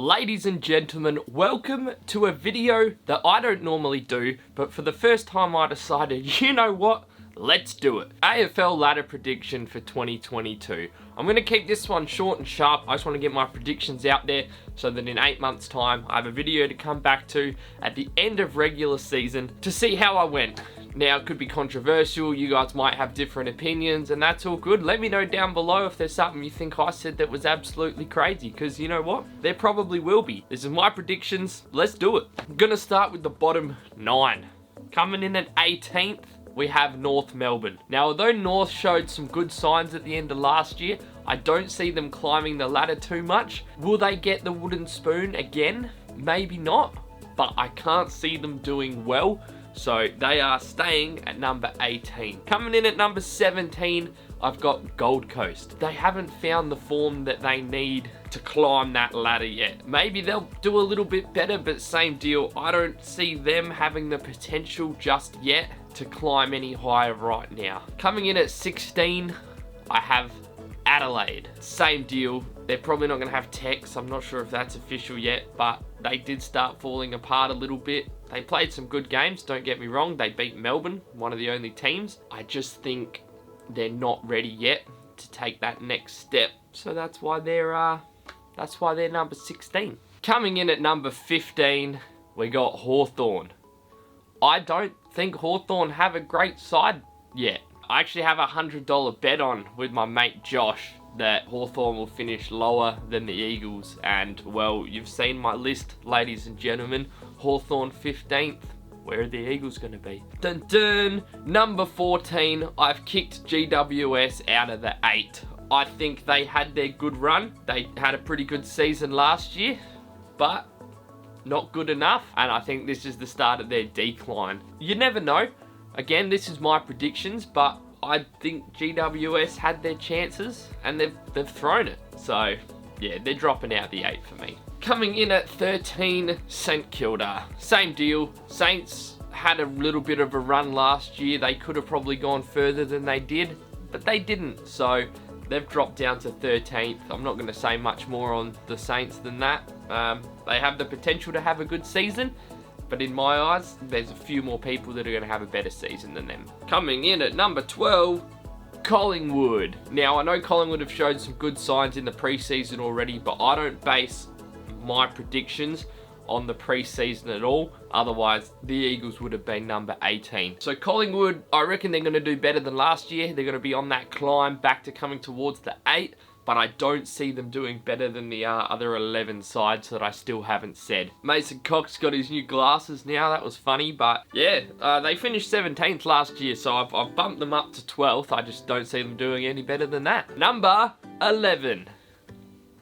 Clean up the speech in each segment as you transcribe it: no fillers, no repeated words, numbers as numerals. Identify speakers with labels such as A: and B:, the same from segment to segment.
A: Ladies and gentlemen, welcome to a video that I don't normally do, but for the first time I decided, you know what? Let's do it. Afl Ladder Prediction for 2022. I'm going to keep this one short and sharp. I just want to get my predictions out there so that in 8 months time I have a video to come back to at the end of regular season to see how I went. Now, it could be controversial, you guys might have different opinions, and that's all good. Let me know down below if there's something you think I said that was absolutely crazy, because you know what? There probably will be. This is my predictions, let's do it. I'm gonna start with the bottom 9. Coming in at 18th, we have North Melbourne. Now, although North showed some good signs at the end of last year, I don't see them climbing the ladder too much. Will they get the wooden spoon again? Maybe not, but I can't see them doing well. So they are staying at number 18. Coming in at number 17, I've got Gold Coast. They haven't found the form that they need to climb that ladder yet. Maybe they'll do a little bit better, but same deal. I don't see them having the potential just yet to climb any higher right now. Coming in at 16, I have Adelaide. Same deal. They're probably not going to have Tex. I'm not sure if that's official yet, but they did start falling apart a little bit. They played some good games, don't get me wrong. They beat Melbourne, one of the only teams. I just think they're not ready yet to take that next step. So that's why they're number 16. Coming in at number 15, we got Hawthorn. I don't think Hawthorn have a great side yet. I actually have a $100 bet on with my mate Josh that Hawthorn will finish lower than the Eagles, and well, you've seen my list, ladies and gentlemen. Hawthorn 15th. Where are the Eagles going to be? Dun dun! Number 14, I've kicked GWS out of the 8. I think they had their good run. They had a pretty good season last year, but not good enough, and I think this is the start of their decline. You never know. Again, this is my predictions, but I think GWS had their chances and they've thrown it. So yeah, they're dropping out the 8 for me. Coming in at 13, St Kilda. Same deal. Saints had a little bit of a run last year. They could have probably gone further than they did, but they didn't. So they've dropped down to 13th. I'm not going to say much more on the Saints than that. They have the potential to have a good season, but in my eyes, there's a few more people that are going to have a better season than them. Coming in at number 12, Collingwood. Now, I know Collingwood have showed some good signs in the preseason already, but I don't base my predictions on the preseason at all. Otherwise, the Eagles would have been number 18. So Collingwood, I reckon they're going to do better than last year. They're going to be on that climb back to coming towards the 8. But I don't see them doing better than the other 11 sides that I still haven't said. Mason Cox got his new glasses now. That was funny, but yeah, they finished 17th last year, so I've bumped them up to 12th. I just don't see them doing any better than that. Number 11,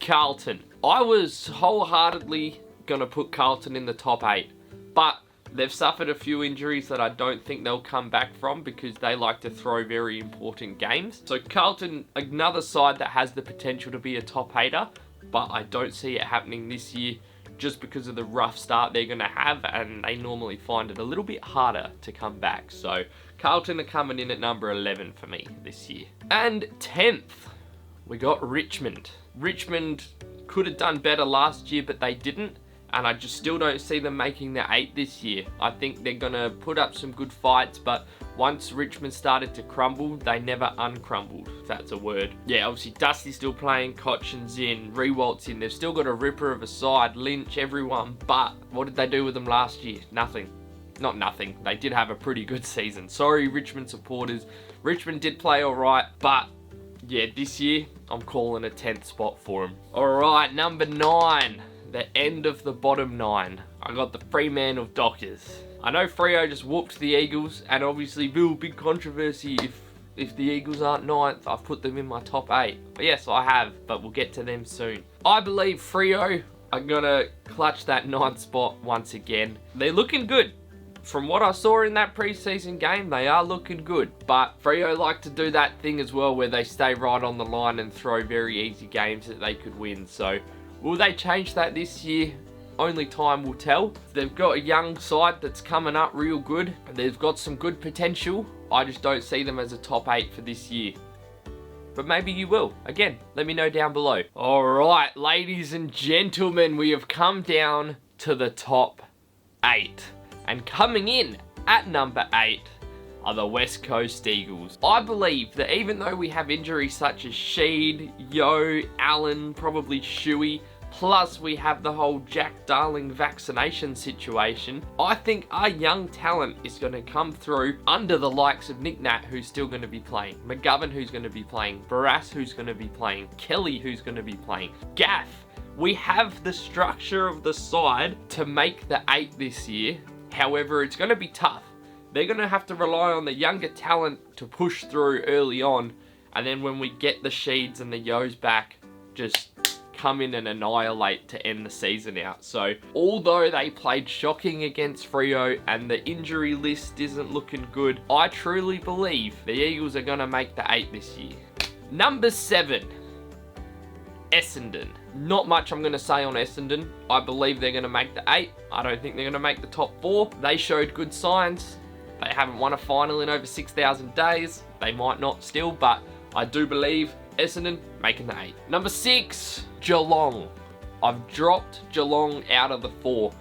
A: Carlton. I was wholeheartedly going to put Carlton in the top 8, but they've suffered a few injuries that I don't think they'll come back from because they like to throw very important games. So Carlton, another side that has the potential to be a top 8er, but I don't see it happening this year just because of the rough start they're going to have, and they normally find it a little bit harder to come back. So Carlton are coming in at number 11 for me this year. And 10th, we got Richmond. Richmond could have done better last year, but they didn't. And I just still don't see them making the 8 this year. I think they're going to put up some good fights, but once Richmond started to crumble, they never uncrumbled, if that's a word. Yeah, obviously Dusty's still playing, Cochin's in, Rewalt's in. They've still got a ripper of a side, Lynch, everyone. But what did they do with them last year? Nothing. Not nothing. They did have a pretty good season. Sorry, Richmond supporters. Richmond did play all right, but yeah, this year, I'm calling a 10th spot for them. All right, number 9. The end of the bottom 9. I got the Fremantle Dockers. I know Freo just whooped the Eagles, and obviously, big controversy if the Eagles aren't 9th. I've put them in my top 8. But yes, I have, but we'll get to them soon. I believe Freo are gonna clutch that 9th spot once again. They're looking good. From what I saw in that preseason game, they are looking good. But Freo like to do that thing as well where they stay right on the line and throw very easy games that they could win. So will they change that this year? Only time will tell. They've got a young side that's coming up real good. They've got some good potential. I just don't see them as a top 8 for this year. but maybe you will. Again, let me know down below. Alright, ladies and gentlemen, we have come down to the top 8. And coming in at number 8 are the West Coast Eagles. I believe that even though we have injuries such as Sheed, Yo, Allen, probably Shuey, plus we have the whole Jack Darling vaccination situation, I think our young talent is going to come through under the likes of Nick Nat, who's still going to be playing, McGovern, who's going to be playing, Barras, who's going to be playing, Kelly, who's going to be playing, Gaff. We have the structure of the side to make the 8 this year. However, it's going to be tough. They're going to have to rely on the younger talent to push through early on, and then when we get the Sheeds and the Yos back, just come in and annihilate to end the season out. So, although they played shocking against Freo and the injury list isn't looking good, I truly believe the Eagles are going to make the 8 this year. Number 7, Essendon. Not much I'm going to say on Essendon. I believe they're going to make the 8. I don't think they're going to make the top 4. They showed good signs. They haven't won a final in over 6,000 days. They might not still, but I do believe Essendon making the 8. Number 6, Geelong. I've dropped Geelong out of the 4.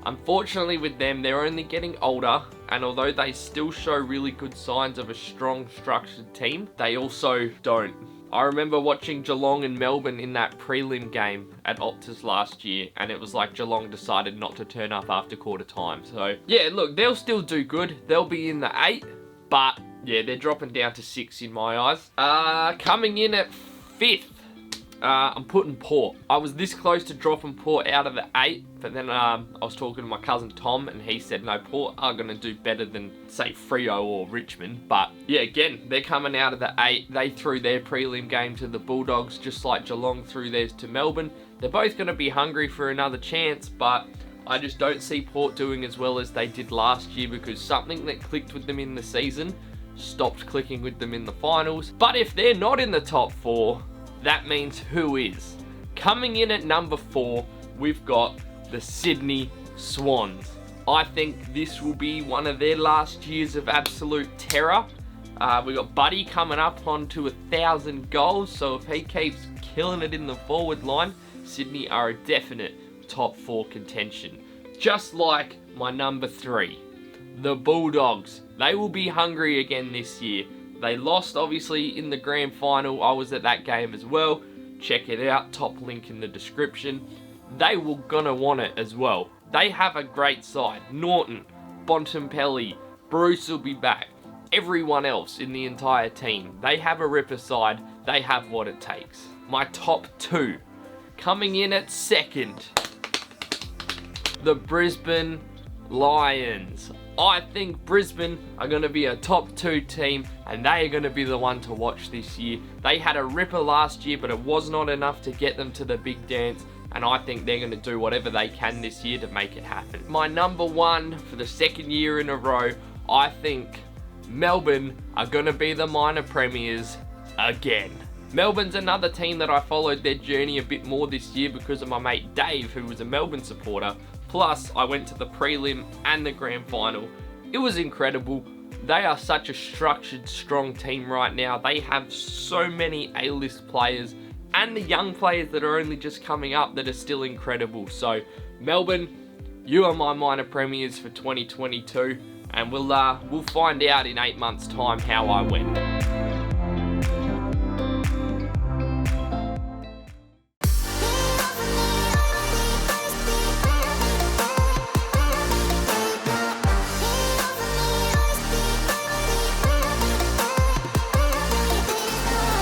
A: Unfortunately with them, they're only getting older, and although they still show really good signs of a strong, structured team, they also don't. I remember watching Geelong and Melbourne in that prelim game at Optus last year, and it was like Geelong decided not to turn up after quarter time. So, yeah, look, they'll still do good. They'll be in the 8, but yeah, they're dropping down to 6 in my eyes. Coming in at 5th, I'm putting Port. I was this close to dropping Port out of the 8, but then I was talking to my cousin Tom, and he said, no, Port are going to do better than, say, Freo or Richmond. But yeah, again, they're coming out of the 8. They threw their prelim game to the Bulldogs, just like Geelong threw theirs to Melbourne. They're both going to be hungry for another chance, but I just don't see Port doing as well as they did last year, because something that clicked with them in the season stopped clicking with them in the finals. But if they're not in the top 4, that means who is? Coming in at number 4, we've got the Sydney Swans. I think this will be one of their last years of absolute terror. We got Buddy coming up onto 1,000 goals, so if he keeps killing it in the forward line, Sydney are a definite top 4 contention. Just like my number 3, the Bulldogs. They will be hungry again this year. They lost, obviously, in the grand final. I was at that game as well. Check it out. Top link in the description. They were gonna want it as well. They have a great side. Norton, Bontempelli, Bruce will be back. Everyone else in the entire team. They have a ripper side. They have what it takes. My top 2. Coming in at 2nd, the Brisbane Lions. I think Brisbane are going to be a top 2 team, and they are going to be the one to watch this year. They had a ripper last year, but it was not enough to get them to the big dance, and I think they're going to do whatever they can this year to make it happen. My number 1 for the 2nd year in a row, I think Melbourne are going to be the minor premiers again. Melbourne's another team that I followed their journey a bit more this year because of my mate Dave, who was a Melbourne supporter. Plus, I went to the prelim and the grand final. It was incredible. They are such a structured, strong team right now. They have so many A-list players and the young players that are only just coming up that are still incredible. So, Melbourne, you are my minor premiers for 2022, and we'll find out in 8 months' time how I went.